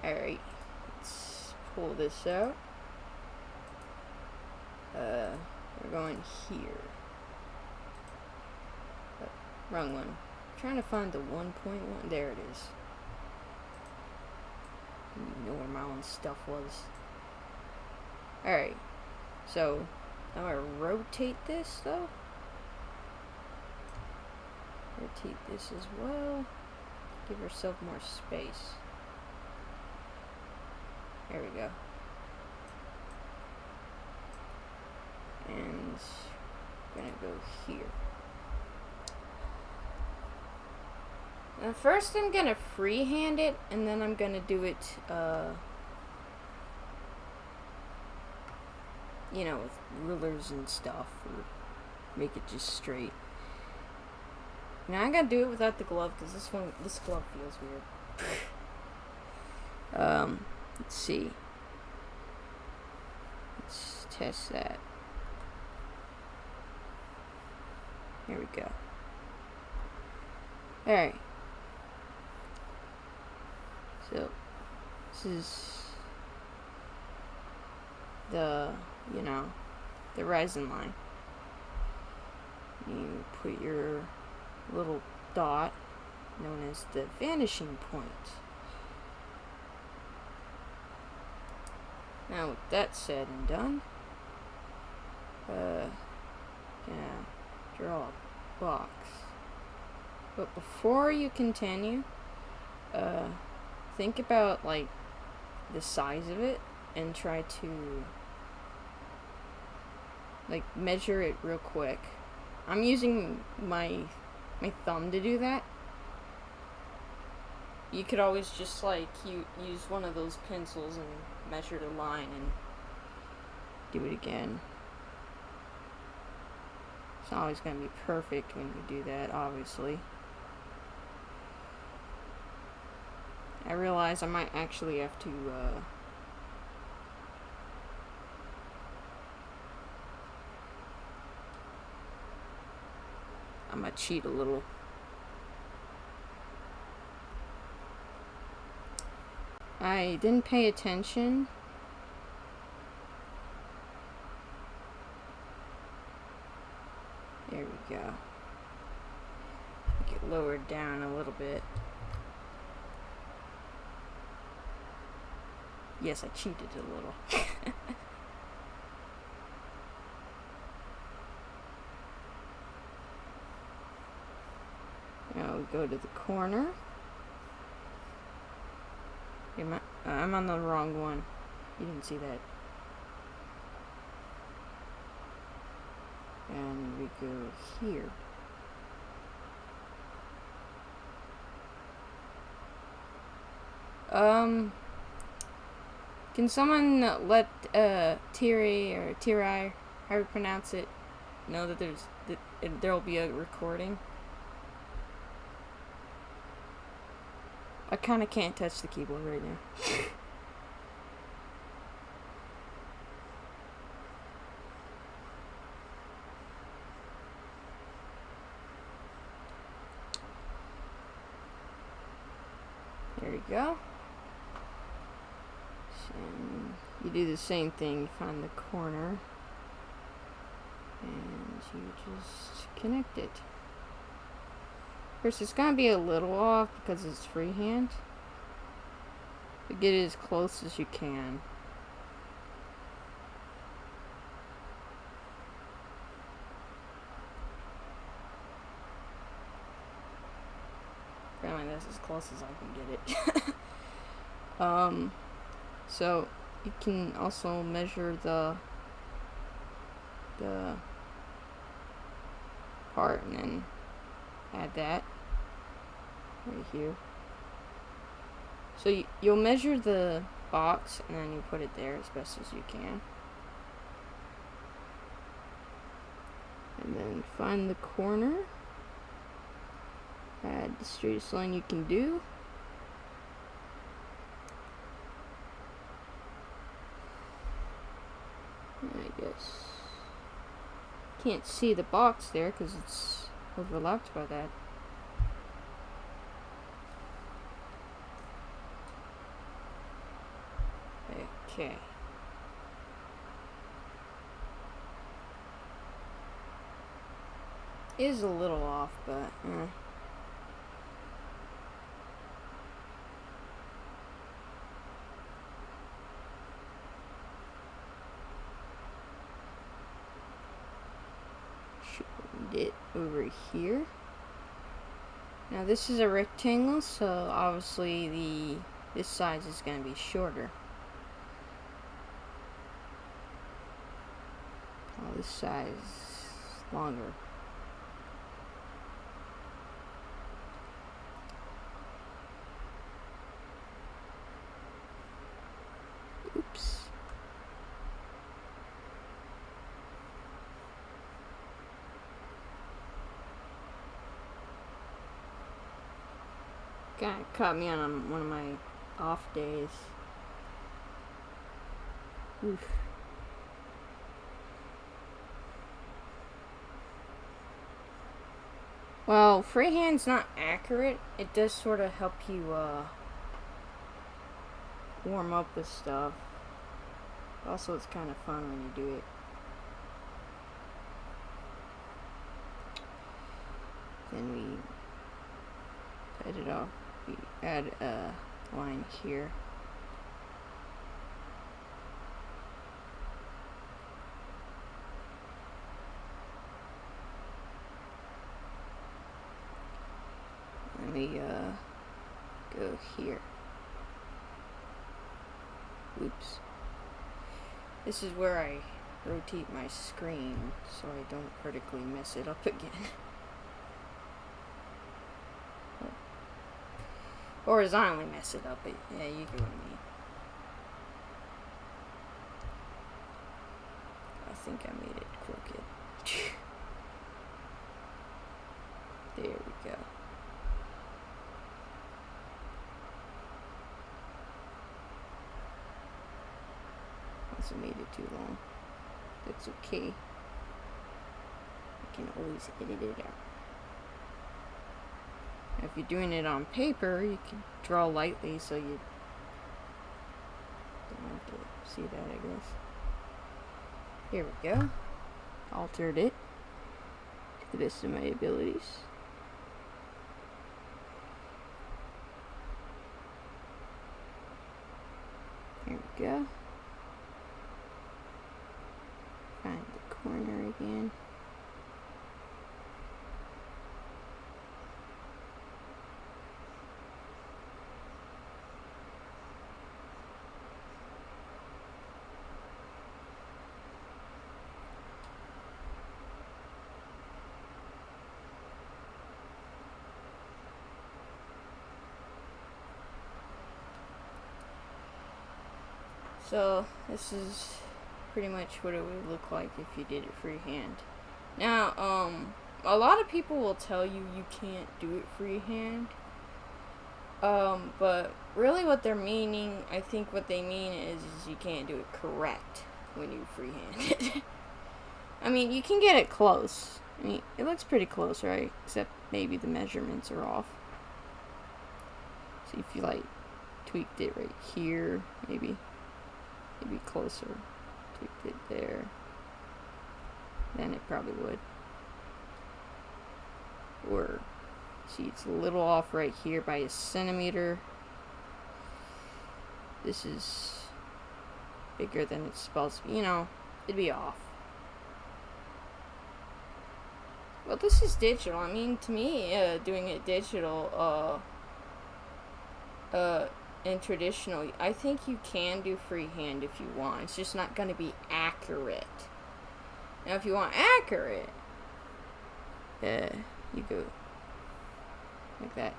Alright, let's pull this out. We're going here. Wrong one. I'm trying to find the 1.1. There it is. I didn't even know where my own stuff was. Alright, so now I rotate this though. Rotate this as well. Give yourself more space. There we go. And I'm gonna go here. Now first I'm gonna freehand it, and then I'm gonna do it, you know, with rulers and stuff, or make it just straight. Now I'm gonna do it without the glove, because this glove feels weird. Let's see. Let's test that. There we go. Alright. So, this is the, you know, the horizon line. You put your little dot, known as the vanishing point. Now with that said and done, draw a box. But before you continue, think about like the size of it and try to like measure it real quick. I'm using my thumb to do that. You could always just like use one of those pencils and measure the line and do it again. It's not always going to be perfect when you do that, obviously. I realize I might actually have to I'm gonna cheat a little. I didn't pay attention. There we go. Get lowered down a little bit. Yes, I cheated a little. Now we go to the corner. I'm on the wrong one. You didn't see that. And we go here. Can someone let Tiri or Tiri, how you pronounce it, know that there'll be a recording? I kind of can't touch the keyboard right now. There you go. And you do the same thing. You find the corner and you just connect it. First, it's gonna be a little off because it's freehand. But get it as close as you can. Apparently that's as close as I can get it. So you can also measure the part and then add that right here. So you'll measure the box and then you put it there as best as you can. And then find the corner. Add the straightest line you can do. I guess can't see the box there because it's overlapped by that. Okay. It is a little off, but shortened it over here. Now this is a rectangle, so obviously this size is going to be shorter. This side is longer. Oops. Kind of caught me on one of my off days. Oof. Well, freehand's not accurate. It does sort of help you warm up with stuff. Also, it's kind of fun when you do it. Then we cut it off. We add a line here. And we go here. Oops. This is where I rotate my screen so I don't critically mess it up again. Horizontally mess it up, but yeah, you get what I mean. I think I made it crooked. There we go. Also made it too long. That's okay. I can always edit it out. If you're doing it on paper, you can draw lightly so you don't have to see that, I guess. Here we go. Altered it to the best of my abilities. Here we go. Find the corner again. So this is pretty much what it would look like if you did it freehand. Now, a lot of people will tell you you can't do it freehand. But really what they're meaning, I think what they mean is you can't do it correct when you freehand it. I mean, you can get it close. I mean, it looks pretty close, right? Except maybe the measurements are off. See if you like tweaked it right here, maybe closer. Tweaked it there. Then it probably would. Or, see, it's a little off right here by a centimeter. This is bigger than it's supposed to be. You know, it'd be off. Well, this is digital. I mean, to me, doing it digital, and traditional, I think you can do freehand if you want. It's just not going to be accurate. Now, if you want accurate, you go like that,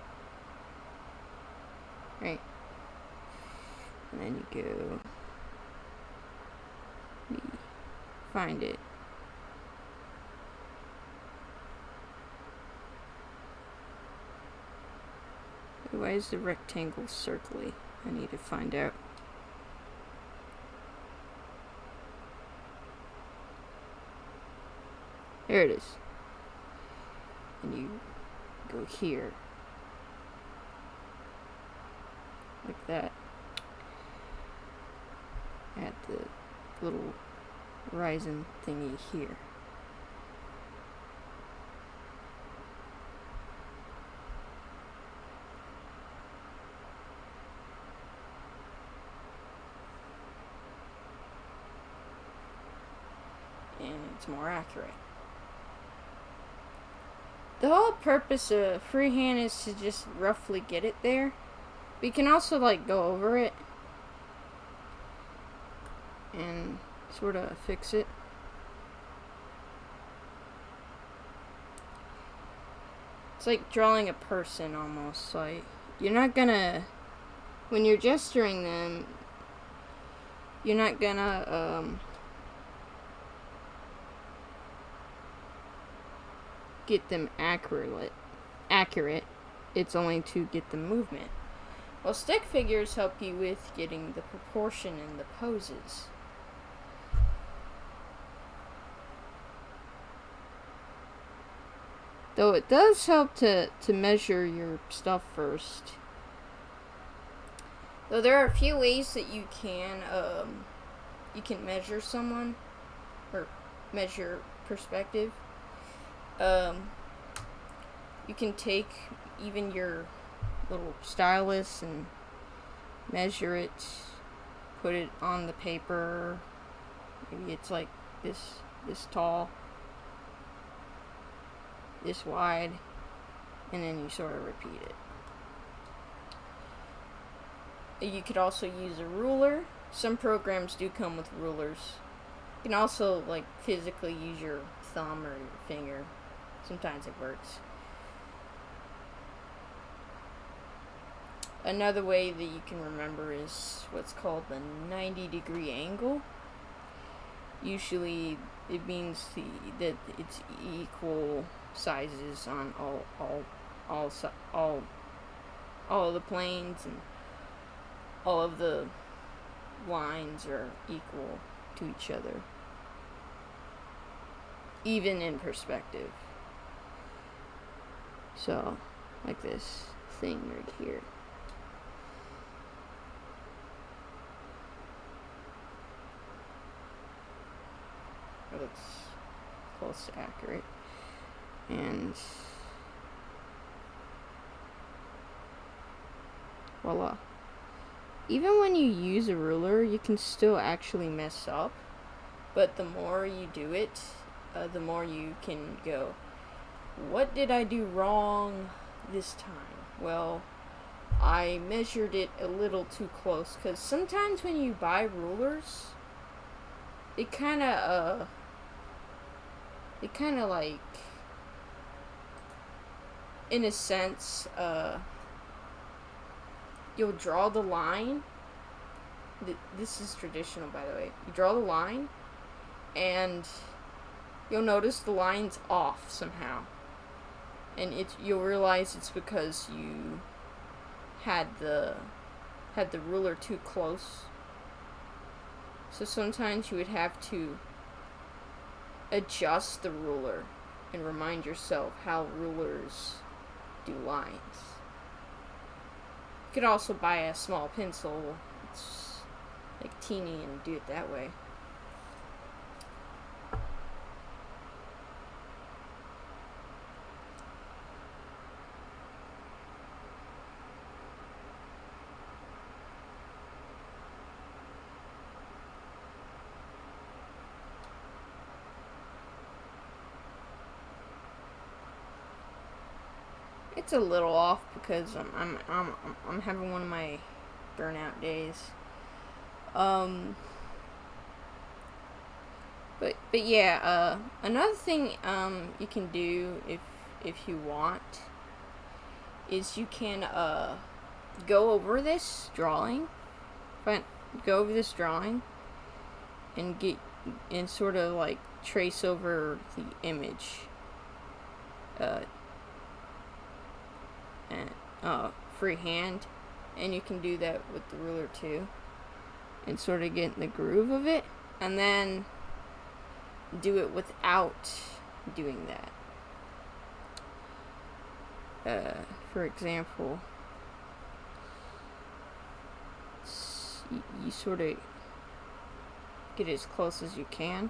right? And then you go, find it. Why is the rectangle circly? I need to find out. There it is. And you go here. Like that. at the little horizon thingy here. And it's more accurate. The whole purpose of freehand is to just roughly get it there. We can also like go over it and sort of fix it. It's like drawing a person almost. Like, you're not gonna, when you're gesturing them, you're not gonna get them accurate. It's only to get the movement. Well, stick figures help you with getting the proportion and the poses. Though it does help to measure your stuff first. Though there are a few ways that you can measure someone or measure perspective. You can take even your little stylus and measure it, put it on the paper. Maybe it's like this tall, this wide, and then you sort of repeat it. You could also use a ruler. Some programs do come with rulers. You can also like physically use your thumb or your finger. Sometimes it works. Another way that you can remember is what's called the 90-degree angle. Usually it means that it's equal sizes on all of the planes, and all of the lines are equal to each other, even in perspective. So, like this thing right here. It looks close to accurate. And voila. Even when you use a ruler, you can still actually mess up. But the more you do it, the more you can go, what did I do wrong this time? Well, I measured it a little too close. Because sometimes when you buy rulers, it kind of like, in a sense, you'll draw the line. This is traditional, by the way. You draw the line, and you'll notice the line's off somehow. And you'll realize it's because you had the ruler too close. So sometimes you would have to adjust the ruler and remind yourself how rulers do lines. You could also buy a small pencil. It's like teeny, and do it that way. It's a little off because I'm having one of my burnout days. But yeah, another thing you can do if you want is you can go over this drawing, and sort of like trace over the image. And freehand, and you can do that with the ruler too, and sort of get in the groove of it, and then do it without doing that. For example, you sort of get as close as you can.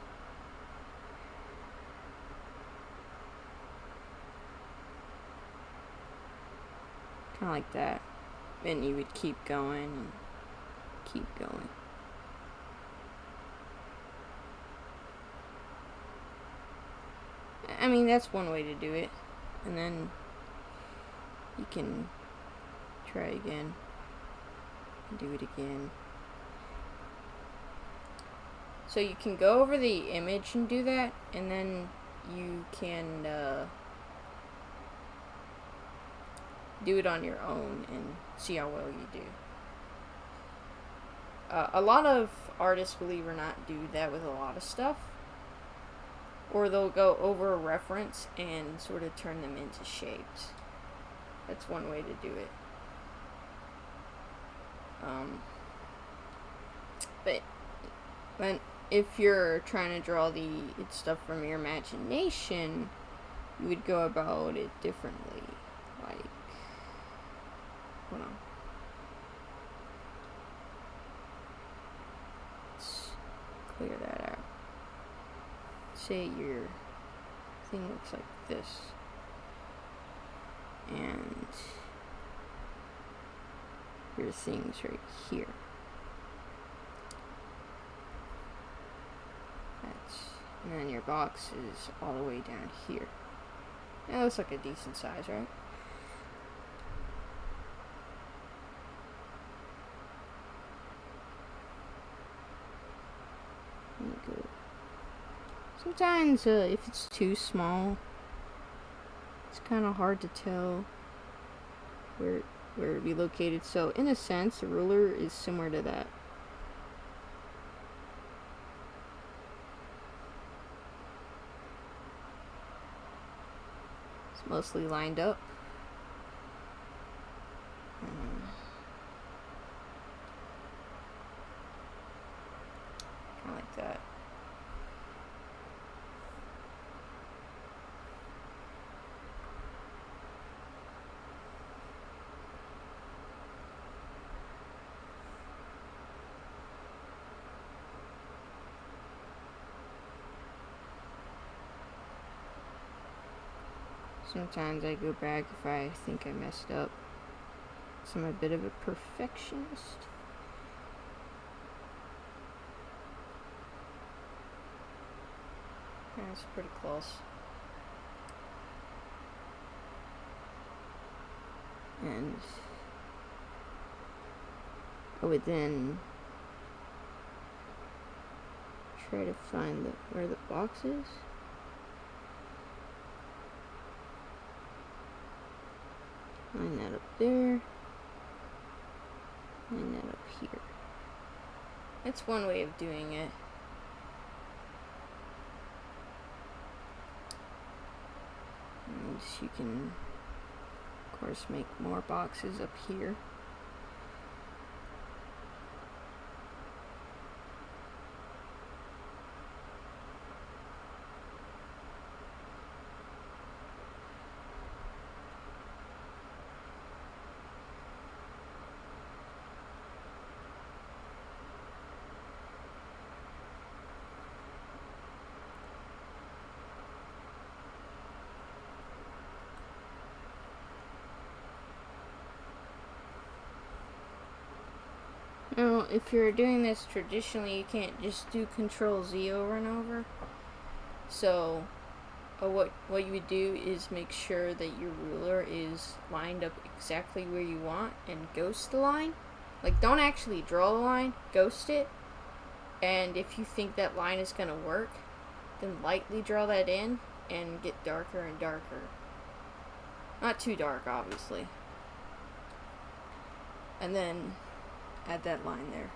Kind of like that. Then you would keep going and keep going. I mean, that's one way to do it. And then you can try again. Do it again. So you can go over the image and do that, and then you can do it on your own and see how well you do. A lot of artists, believe it or not, do that with a lot of stuff. Or they'll go over a reference and sort of turn them into shapes. That's one way to do it. But if you're trying to draw the stuff from your imagination, you would go about it differently. Like, hold on. Let's clear that out. Say your thing looks like this. And your thing's right here. And then your box is all the way down here. That looks like a decent size, right? Good. Sometimes, if it's too small, it's kind of hard to tell where it be located. So, in a sense, a ruler is similar to that. Mostly lined up. Kind of like that. Sometimes I go back if I think I messed up. So I'm a bit of a perfectionist. That's pretty close. And I would then try to find where the box is. Line that up there. Line that up here. That's one way of doing it. And you can, of course, make more boxes up here. Now, if you're doing this traditionally, you can't just do Control-Z over and over. So, what you would do is make sure that your ruler is lined up exactly where you want and ghost the line. Like, don't actually draw the line, ghost it. And if you think that line is going to work, then lightly draw that in and get darker and darker. Not too dark, obviously. And then add that line there.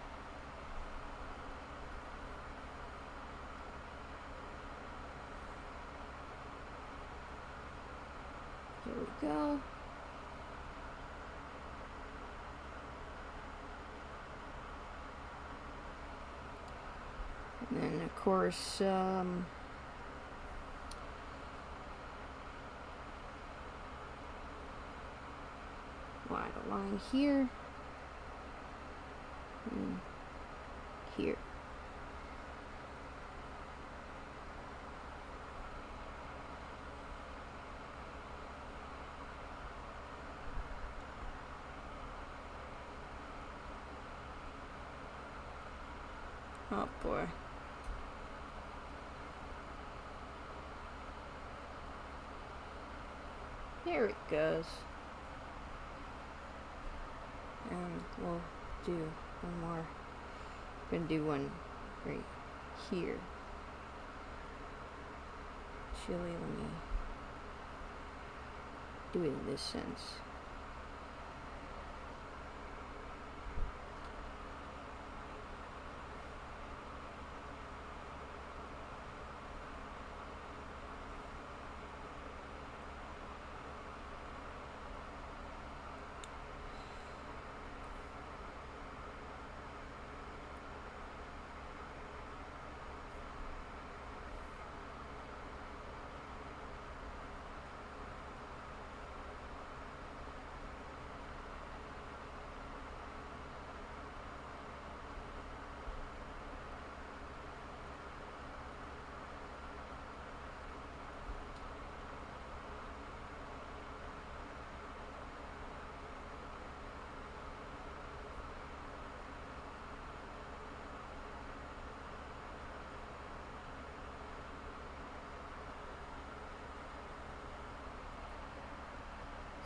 Here we go. And then, of course, line a line here. And here. Oh boy. There it goes. And we'll do one more. I'm gonna do one right here. Actually, let me do it in this sense.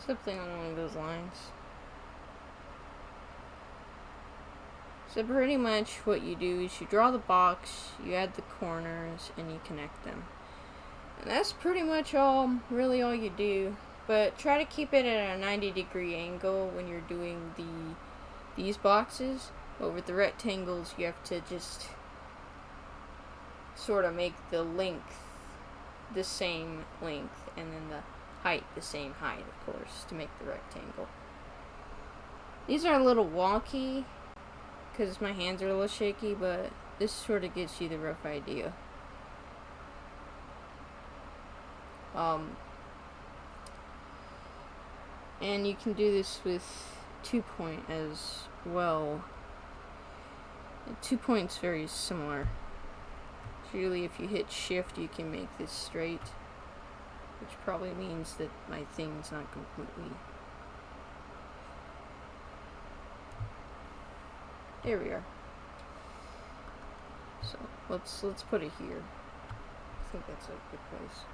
Something along those lines. So pretty much what you do is you draw the box, you add the corners, and you connect them. And that's pretty much really all you do. But try to keep it at a 90-degree angle when you're doing these boxes. But with the rectangles, you have to just sort of make the length the same length, and then the height the same height, of course, to make the rectangle. These are a little wonky because my hands are a little shaky, but this sort of gives you the rough idea. And you can do this with 2-point as well. 2-point's very similar. Usually if you hit shift you can make this straight, which probably means that my thing's not completely... There we are. So let's put it here. I think that's a good place.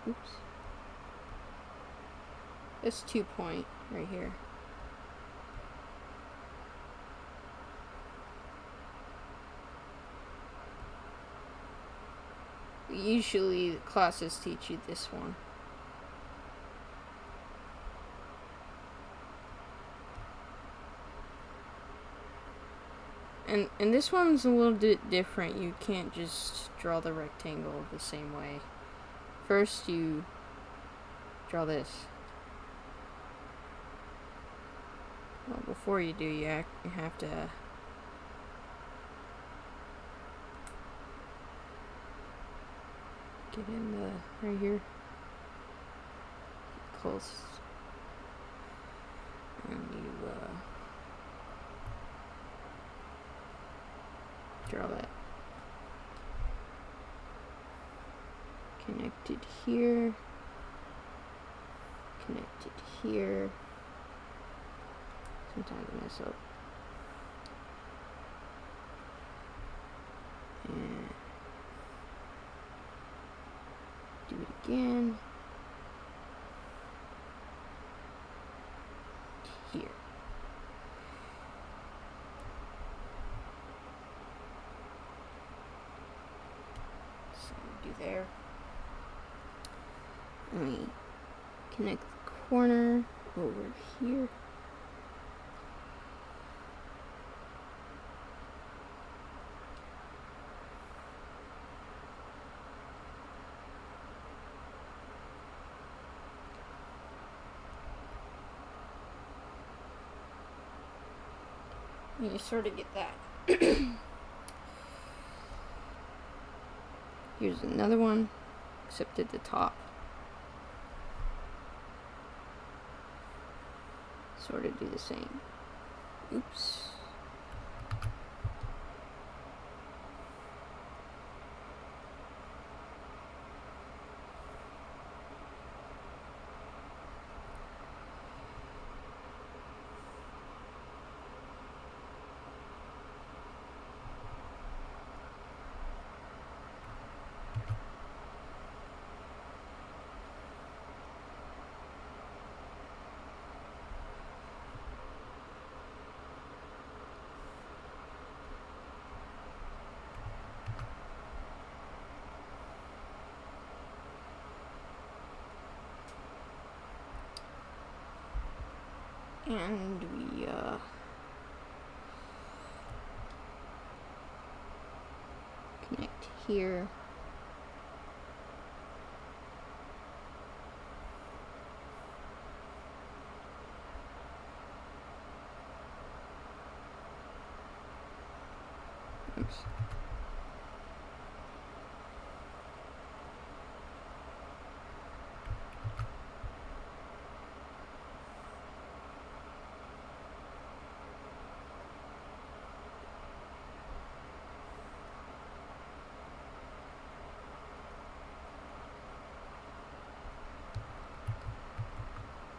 Oops. This 2-point right here. Usually the classes teach you this one. And this one's a little bit different. You can't just draw the rectangle the same way. First you draw this. Well, before you do, you have to get in the right here, close, and you draw that. Connected here, connected here. Sometimes I mess up. And do it again. Here. So do there. Let me connect the corner over here. You sort of get that. Here's another one, except at the top. Sort of do the same. Oops. And we connect here. Oops.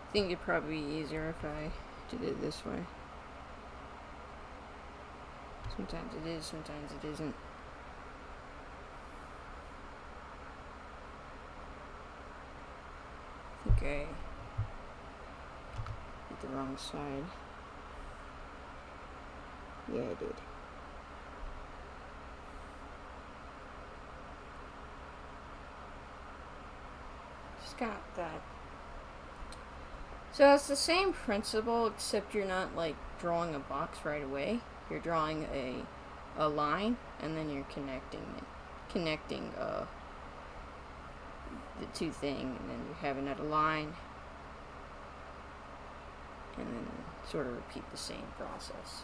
I think it'd probably be easier if I did it this way. Sometimes it is, sometimes it isn't. I think I did the wrong side. Yeah, I did. Just got that. So it's the same principle, except you're not like drawing a box right away. You're drawing a line, and then you're connecting the two things, and then you have another line, and then sort of repeat the same process.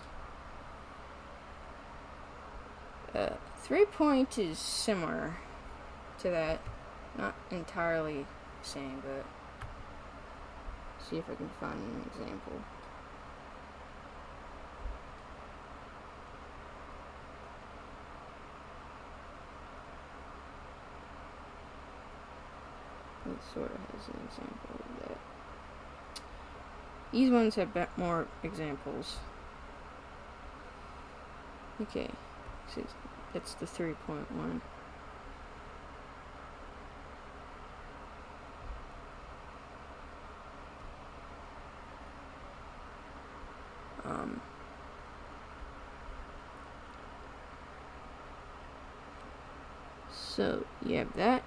3-point is similar to that, not entirely the same, but see if I can find an example. It sort of has an example of that. These ones have more examples. Okay, so that's the 3.1. So you have that,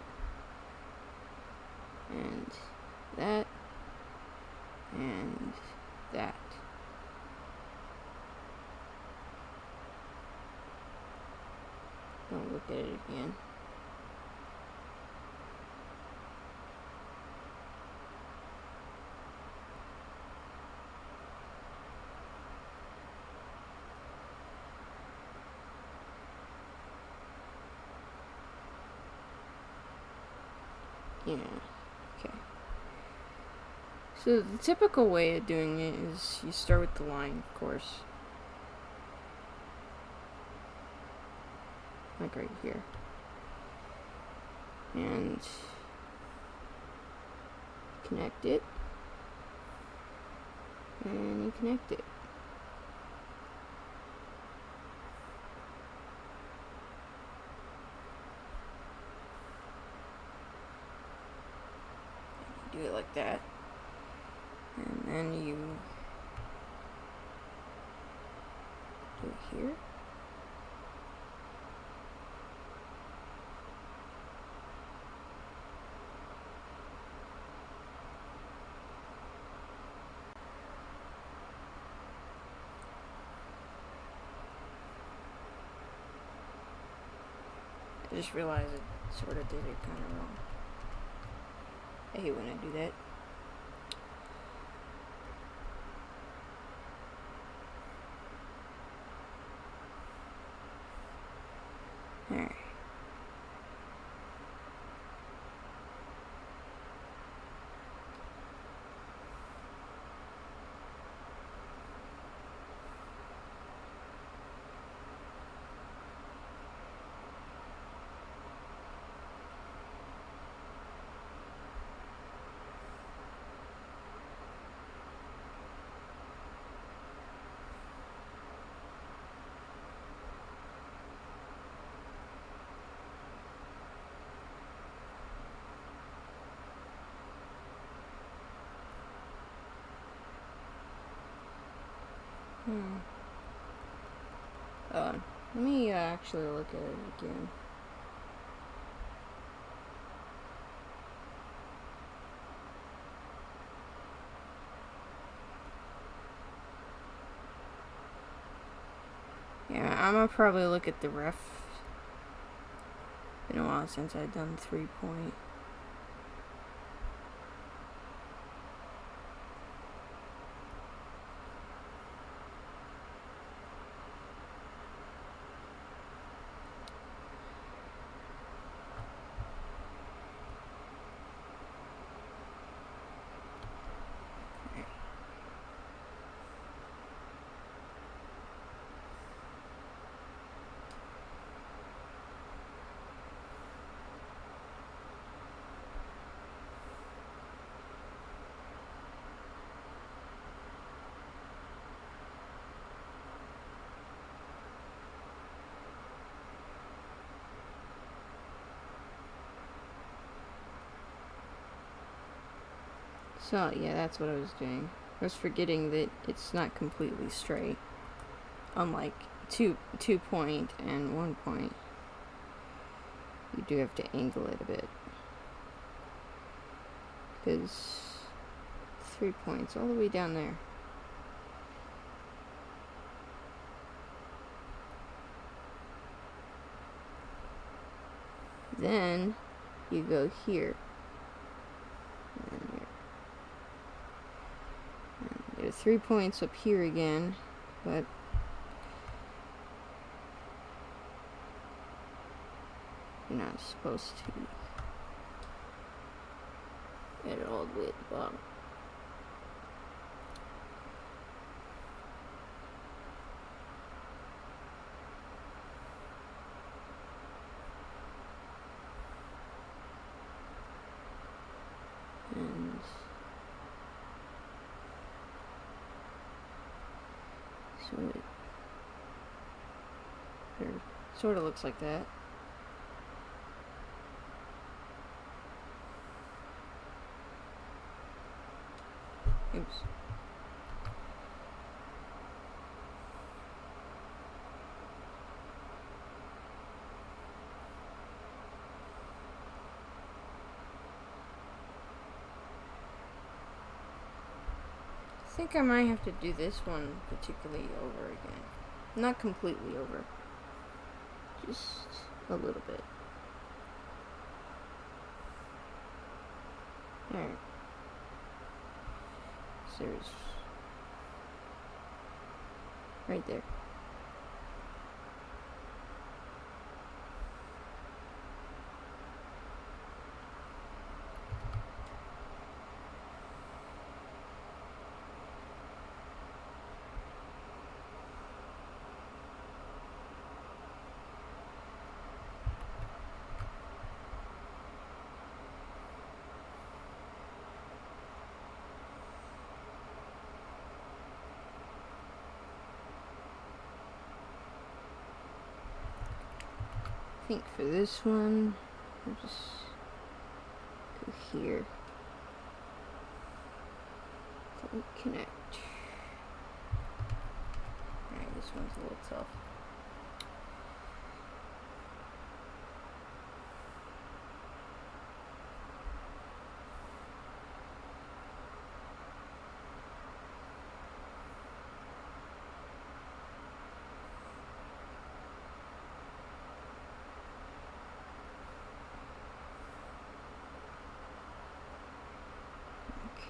and that, and that. Don't look at it again. Yeah, okay. So the typical way of doing it is you start with the line, of course. Like right here. And connect it. And you connect it. Do it like that. And then you do it here. I just realized it sort of did it kind of wrong. I hate when I do that. Alright. Let me actually look at it again. I'm gonna probably look at the ref. Been a while since I've done 3-point. So, yeah, that's what I was doing. I was forgetting that it's not completely straight. Unlike 2-point and 1-point. You do have to angle it a bit. Because 3 points all the way down there. Then you go here. And here. And there are 3 points up here again, but you're not supposed to get it all the way at the bottom. And so it sort of looks like that. Oops. I think I might have to do this one particularly over again. Not completely over. Just a little bit. Alright. So there's right there. I think for this one, I'll just go here. Don't connect. Alright, this one's a little tough.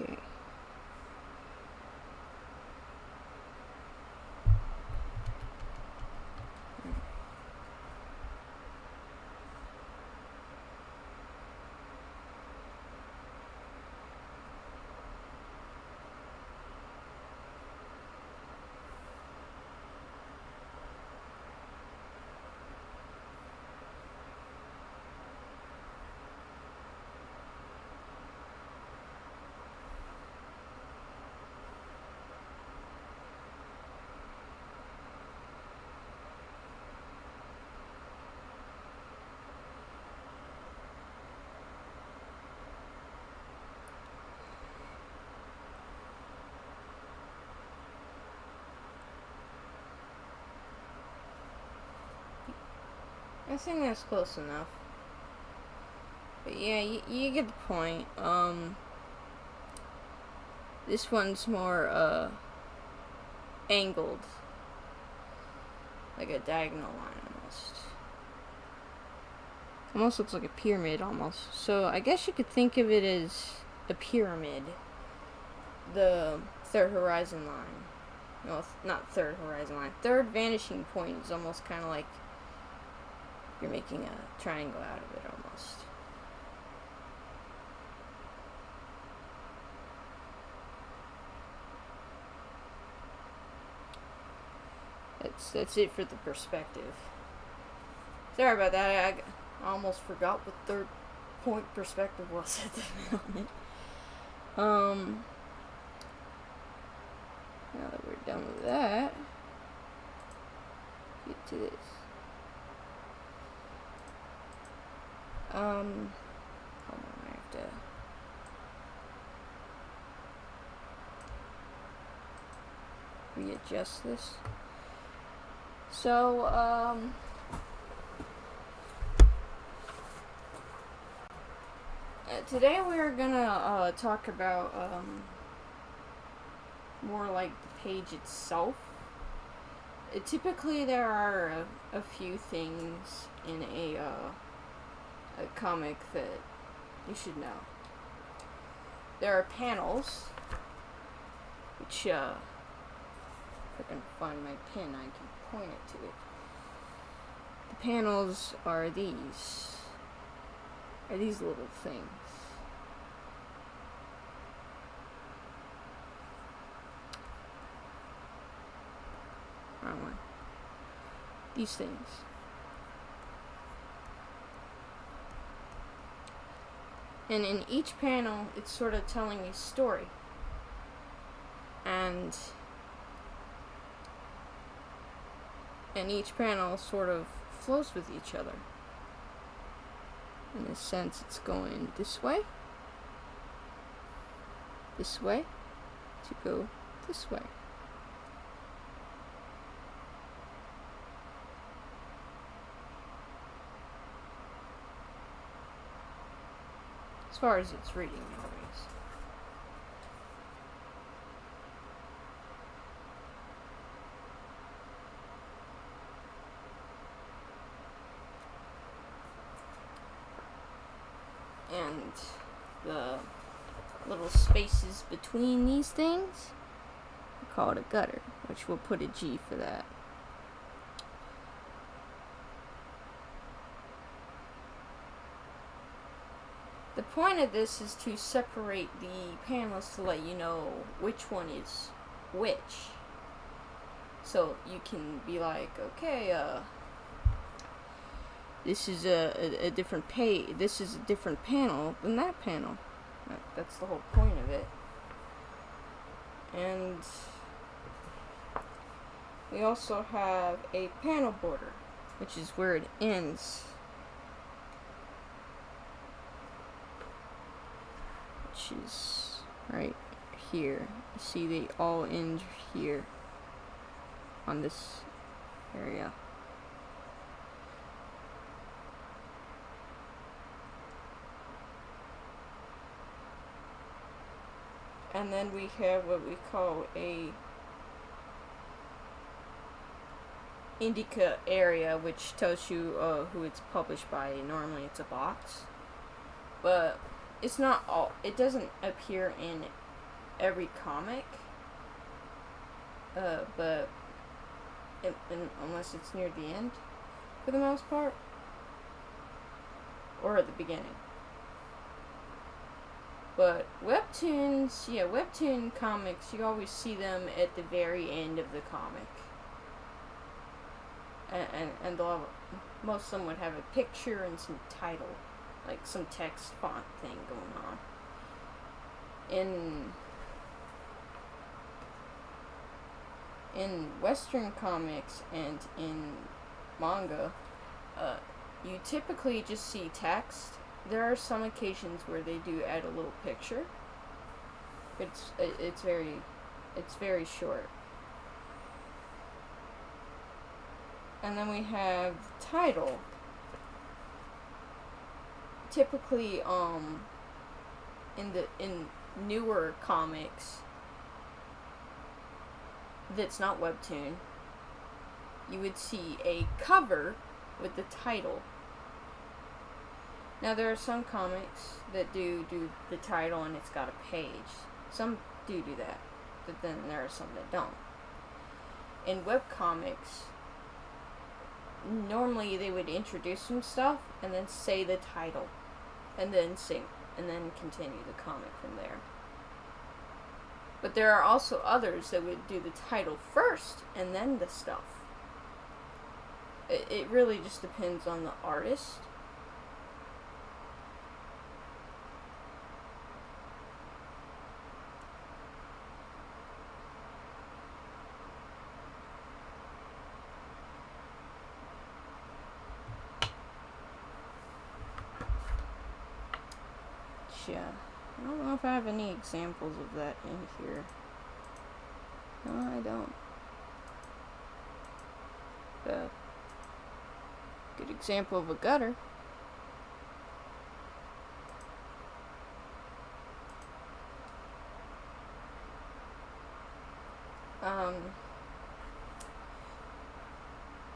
Okay. I think that's close enough. But yeah, you get the point. This one's more, angled. like a diagonal line almost. Almost looks like a pyramid almost. So I guess you could think of it as a pyramid. The third horizon line. No, not third horizon line. Third vanishing point is almost kind of like you're making a triangle out of it almost. That's it for the perspective. Sorry about that. I almost forgot what third point perspective was at the moment. Now that we're done with that, get to this. Hold on, I have to. Readjust this. So, today we're gonna talk about more like the page itself. Typically, there are a few things in a comic that you should know. There are panels, which if I can find my pen, I can point it to it. The panels are these little things. Wrong one. These things. And in each panel, it's sort of telling a story. And each panel sort of flows with each other. In a sense, it's going this way, to go this way. As far as it's reading, anyways. And the little spaces between these things, we call it a gutter, which we'll put a G for that. The point of this is to separate the panels to let you know which one is which. So you can be like, okay, this is a different page. This is a different panel than that panel. That's the whole point of it. And we also have a panel border, which is where it ends. Which is right here. You see, they all end here on this area. And then we have what we call a indica area, which tells you who it's published by. Normally it's a box, but it's not all. It doesn't appear in every comic, but unless it's near the end, for the most part, or at the beginning. But webtoons, webtoon comics, you always see them at the very end of the comic. And they'll have, most of them would have a picture and some title, like some text font thing going on. In Western comics and in manga, you typically just see text. There are some occasions where they do add a little picture. It's very short. And then we have title. Typically, in newer comics that's not webtoon, you would see a cover with the title. Now, there are some comics that do the title and it's got a page. Some do that, but then there are some that don't. In webcomics, normally they would introduce some stuff and then say the title, and then continue the comic from there. But there are also others that would do the title first and then the stuff. It really just depends on the artist. Yeah, I don't know if I have any examples of that in here. No, I don't. Good example of a gutter.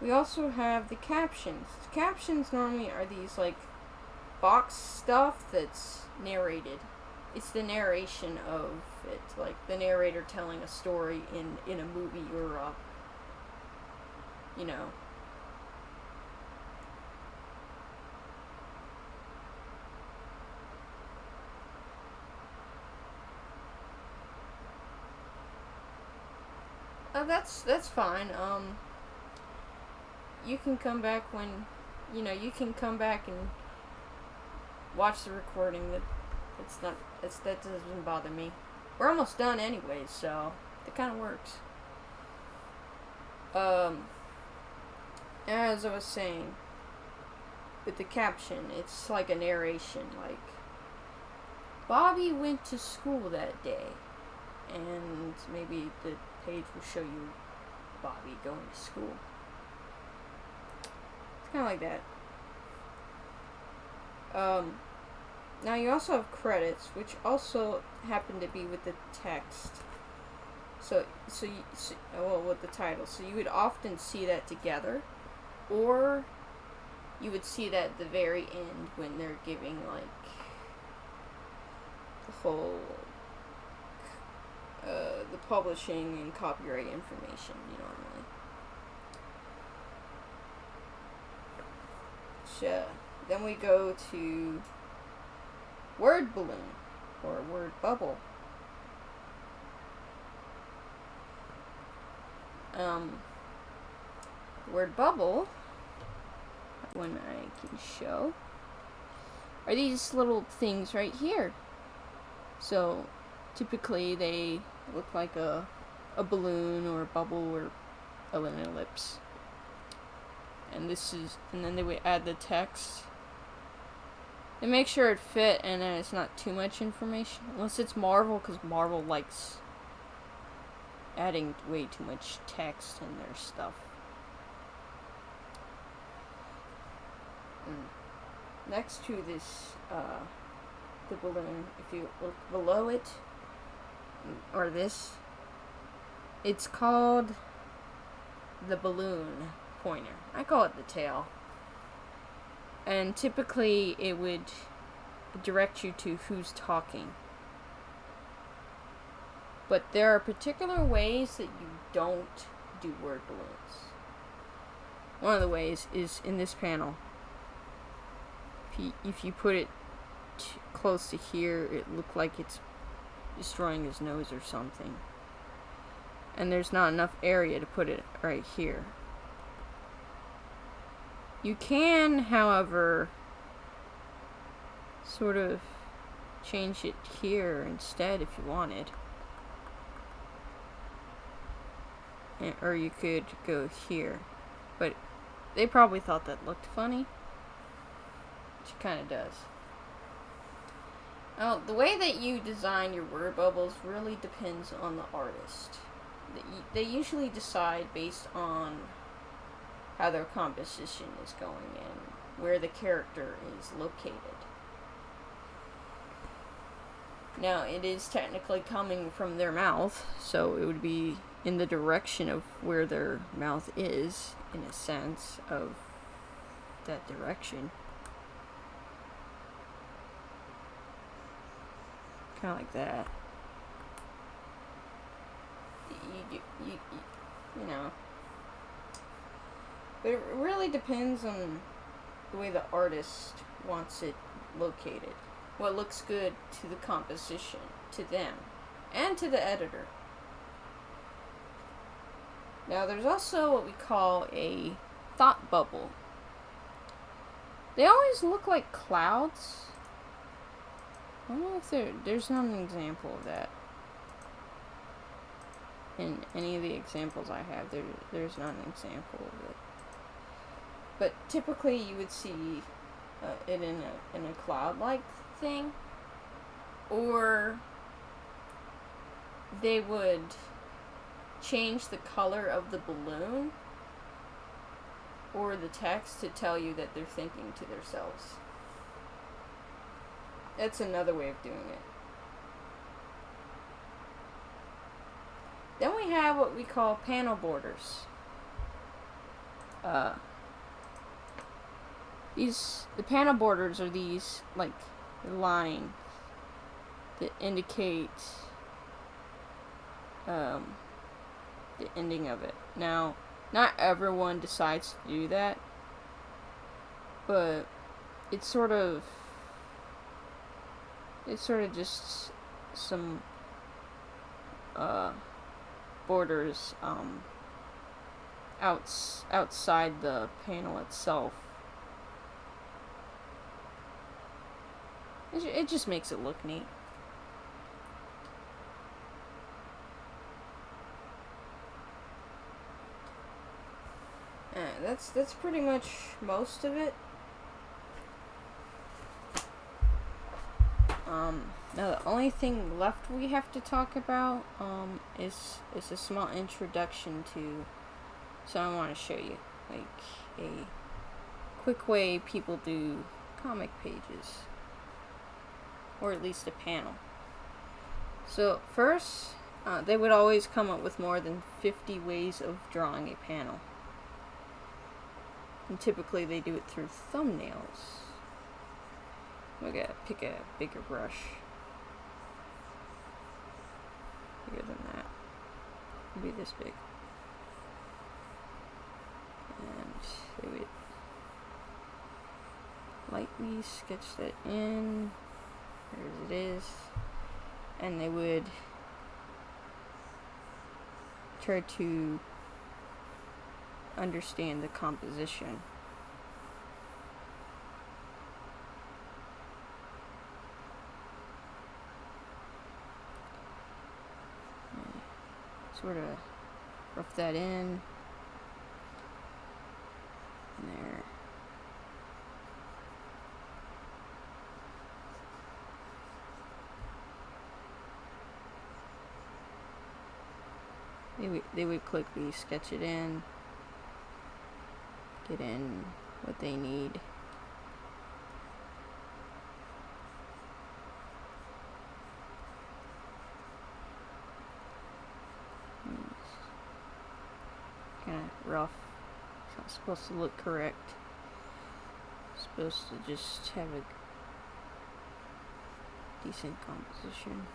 We also have the captions. Captions normally are these like box stuff that's narrated. It's the narration of it, like the narrator telling a story in a movie or that's fine. You can come back when, you can come back and watch the recording. That doesn't bother me. We're almost done anyways, so it kind of works. As I was saying, with the caption, it's like a narration, like, Bobby went to school that day, and maybe the page will show you Bobby going to school. It's kind of like that. Now you also have credits, which also happen to be with the text. With the title. So you would often see that together, or you would see that at the very end when they're giving like the whole the publishing and copyright information, normally. So then we go to word balloon or word bubble. Word bubble, one I can show, are these little things right here. So typically they look like a balloon or a bubble or an ellipse. And then they would add the text. They make sure it fit and then it's not too much information. Unless it's Marvel, because Marvel likes adding way too much text in their stuff. Next to this, the balloon, if you look below it, or this, it's called the balloon pointer. I call it the tail. And typically it would direct you to who's talking. But there are particular ways that you don't do word balloons. One of the ways is in this panel. If you put it close to here, it looked like it's destroying his nose or something. And there's not enough area to put it right here. You can, however, sort of change it here instead if you wanted. Or you could go here. But they probably thought that looked funny. Which it kind of does. Now, the way that you design your word bubbles really depends on the artist. They usually decide based on how their composition is going and where the character is located. Now, it is technically coming from their mouth, so it would be in the direction of where their mouth is, in a sense of that direction. Kind of like that. You know. But it really depends on the way the artist wants it located. What looks good to the composition, to them, and to the editor. Now, there's also what we call a thought bubble. They always look like clouds. I don't know if there's not an example of that. In any of the examples I have, there's not an example of it. But typically you would see it in a cloud-like thing. Or they would change the color of the balloon or the text to tell you that they're thinking to themselves. That's another way of doing it. Then we have what we call panel borders. The panel borders are these, like, lines that indicate the ending of it. Now, not everyone decides to do that, but it's sort of just some borders outside the panel itself. It just makes it look neat. That's pretty much most of it. Now the only thing left we have to talk about is a small introduction to. So I want to show you like a quick way people do comic pages, or at least a panel. So first, they would always come up with more than 50 ways of drawing a panel. And typically they do it through thumbnails. We gotta pick a bigger brush. Bigger than that. Maybe this big. And they would lightly sketch that in. There it is. And they would try to understand the composition. Sort of rough that in there. They would quickly sketch it in, get in what they need. Kind of rough. It's not supposed to look correct. It's supposed to just have a decent composition.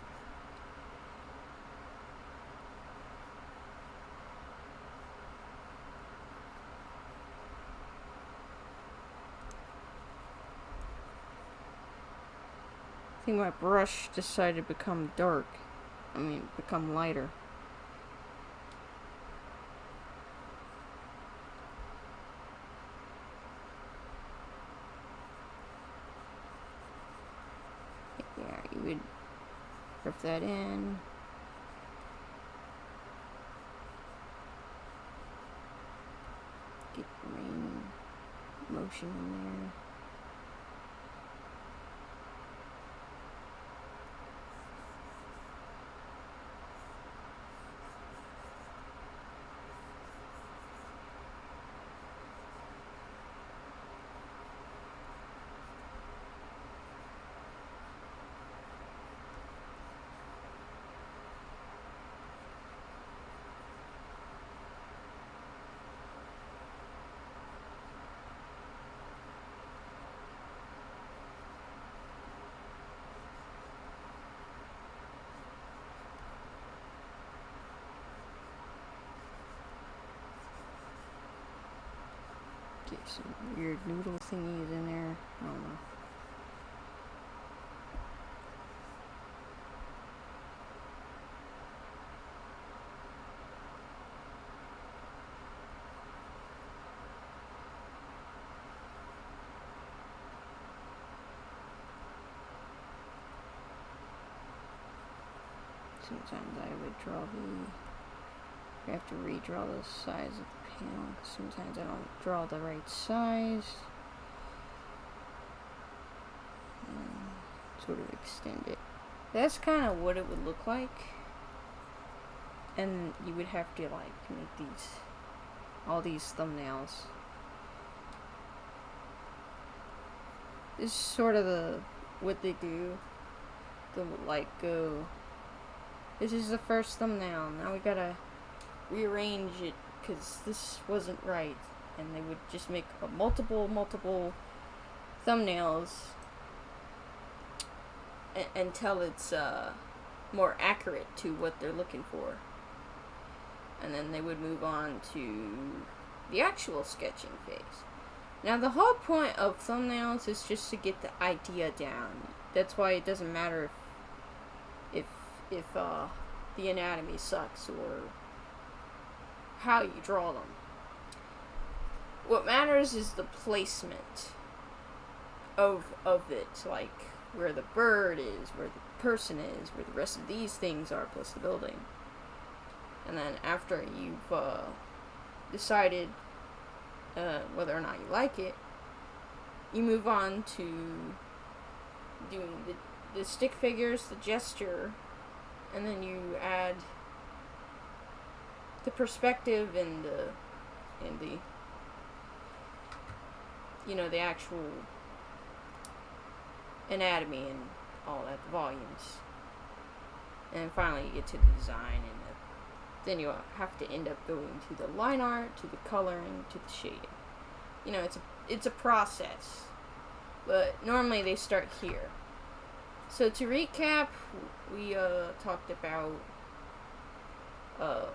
I think my brush decided to become dark. Become lighter. Yeah, you would rough that in. Get rain motion in there. some weird noodle thingies in there. I don't know. Sometimes I would draw I have to redraw the size of the panel, because sometimes I don't draw the right size. And sort of extend it. That's kind of what it would look like. And you would have to like make all these thumbnails. This is sort of what they do. They'll like go, this is the first thumbnail, now we gotta rearrange it because this wasn't right, and they would just make multiple thumbnails until it's more accurate to what they're looking for, and then they would move on to the actual sketching phase. Now the whole point of thumbnails is just to get the idea down. That's why it doesn't matter if the anatomy sucks or how you draw them. What matters is the placement of it, like where the bird is, where the person is, where the rest of these things are, plus the building. And then after you've decided whether or not you like it, you move on to doing the stick figures, the gesture, and then you add the perspective and the the actual anatomy and all that, the volumes. And finally you get to the design, and then you have to end up going to the line art, to the coloring, to the shading. It's a process, but normally they start here. So to recap, we talked about the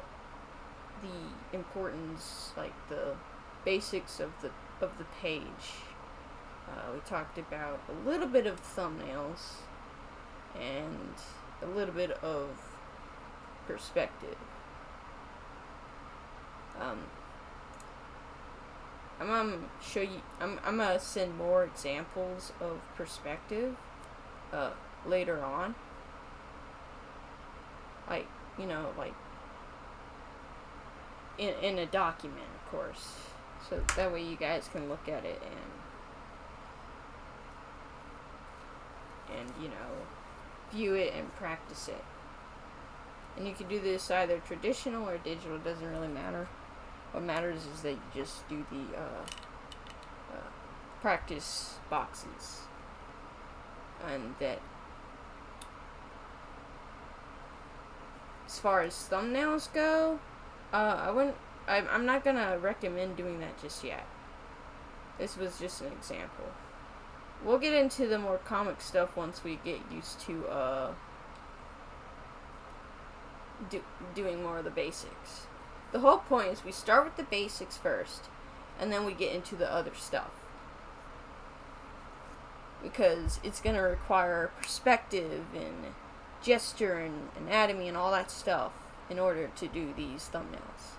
importance, like the basics of the page. We talked about a little bit of thumbnails and a little bit of perspective. I'm gonna show you. I'm gonna send more examples of perspective later on. Like in a document, of course, so that way you guys can look at it and view it and practice it. And you can do this either traditional or digital, doesn't really matter. What matters is that you just do the practice boxes, and that as far as thumbnails go, I'm not gonna recommend doing that just yet. This was just an example. We'll get into the more comic stuff once we get used to doing more of the basics. The whole point is we start with the basics first, and then we get into the other stuff, because it's going to require perspective and gesture and anatomy and all that stuff in order to do these thumbnails.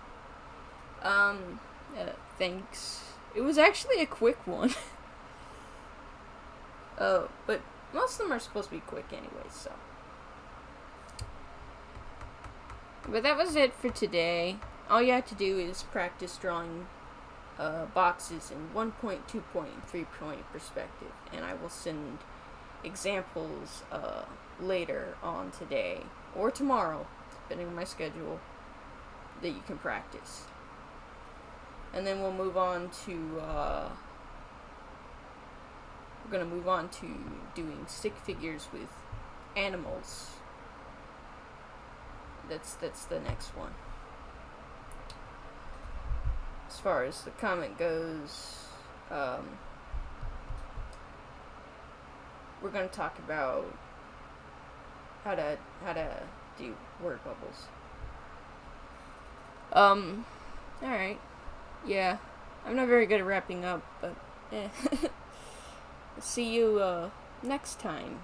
Thanks. It was actually a quick one. But most of them are supposed to be quick anyway, so. But that was it for today. All you have to do is practice drawing boxes in 1-point, 2-point, 3-point perspective, and I will send examples later on today or tomorrow, depending on my schedule, that you can practice. And then we'll move on to we're gonna move on to doing stick figures with animals. That's the next one. As far as the comment goes, we're gonna talk about how to do word bubbles. Alright. Yeah. I'm not very good at wrapping up, but see you next time.